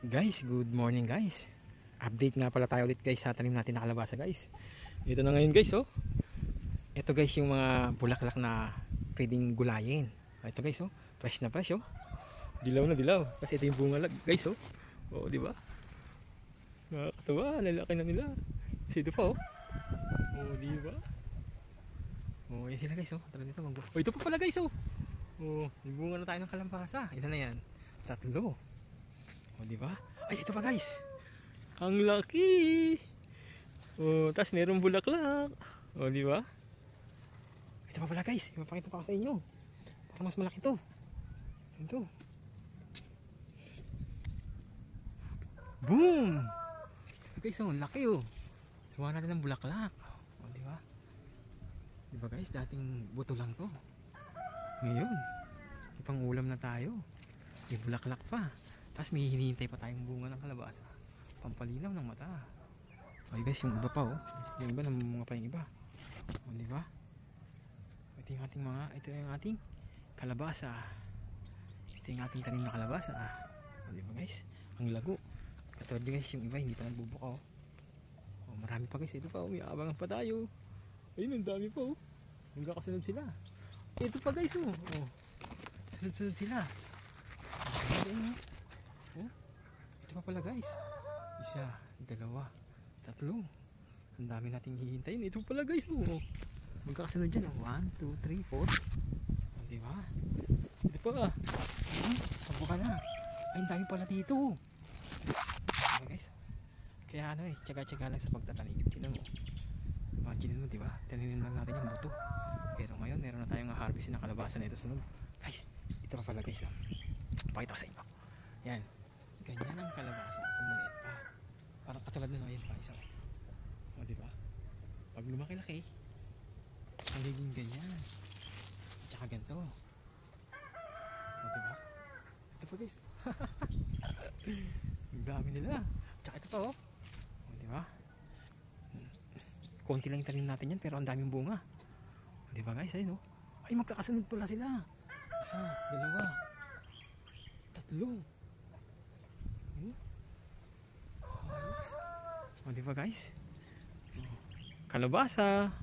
Guys, good morning guys. Update nga pala tayo ulit guys sa tanim natin na kalabasa guys. Ito na ngayon guys oh. Ito guys yung mga bulaklak na pwedeng gulayin. Ito guys oh, fresh na fresh oh. Dilaw na dilaw kasi ito yung bunga guys oh. Oh, di ba? Nakakatawa, lalaki na nila. Kasi ito pa oh. Oh, di ba? Oh, yan sila guys oh. Tara dito mag. Oh, ito pa pala guys oh. Oh, yung bunga na tayo ng kalabasa. Ito na yan. 3. O, di ba? Ay, ito pa guys. Ang laki. O, tas merong bulaklak. O, di ba? Ito pa pala guys. Ipapakita pa ko sa inyo. Para mas malaki to. Ito. Boom! Ito guys, ang laki oh. Gawa natin ng bulaklak. O, di ba? Di ba guys, dating buto lang to. Ngayon, ipang ulam na tayo. May bulaklak pa. Tapos may hinihintay pa tayong bunga ng kalabasa. Pampalinaw ng mata. Okay guys, yung iba pa oh. Yung iba namumunga pa yung iba. O, di ba? Ito yung ating kalabasa. Ito yung ating tanim na kalabasa. O, di ba guys? Ang lago. Katulad guys, yung iba hindi pa nagbubuka oh. O, marami pa guys. Ito pa oh, may abangan pa tayo. Ayun, ang dami pa oh. Hanggang kasunod sila. Ito pa guys oh. Oh. Sunod-sunod sila. Ayun oh. Oh, ito pa pala guys. 1, 2, 3. Ang dami nating hihintayin. Ito pala guys. Oh. Magkakasunod dyan. 1, 2, 3, 4. Oh, diba? Ito pa. Tabo ka na. Ay, ang dami pala dito. Diba guys? Kaya ano tsaga-tsaga lang sa pagtatanim. Tinan mo. Imagine mo diba? Tanamin lang natin yung buto. Pero ngayon meron na tayong harvest na kalabasa na ito sunod. Guys, ito pa pala guys. Pakita ko sa inyo. Yan. Ganyan ang kalabasa pag maliit pa. Parang katulad na ayan pa isa. O diba? Pag lumaki-laki, magiging ganyan. At saka ganito. O diba? Ito pa guys. Ang dami nila. At saka ito pa oh. O diba? Konti lang yung tanim natin yan pero ang daming bunga. O diba guys? Ayun oh. Ay, magkakasunod pala sila. 1, 2, 3. O, diba guys? Kalabasa.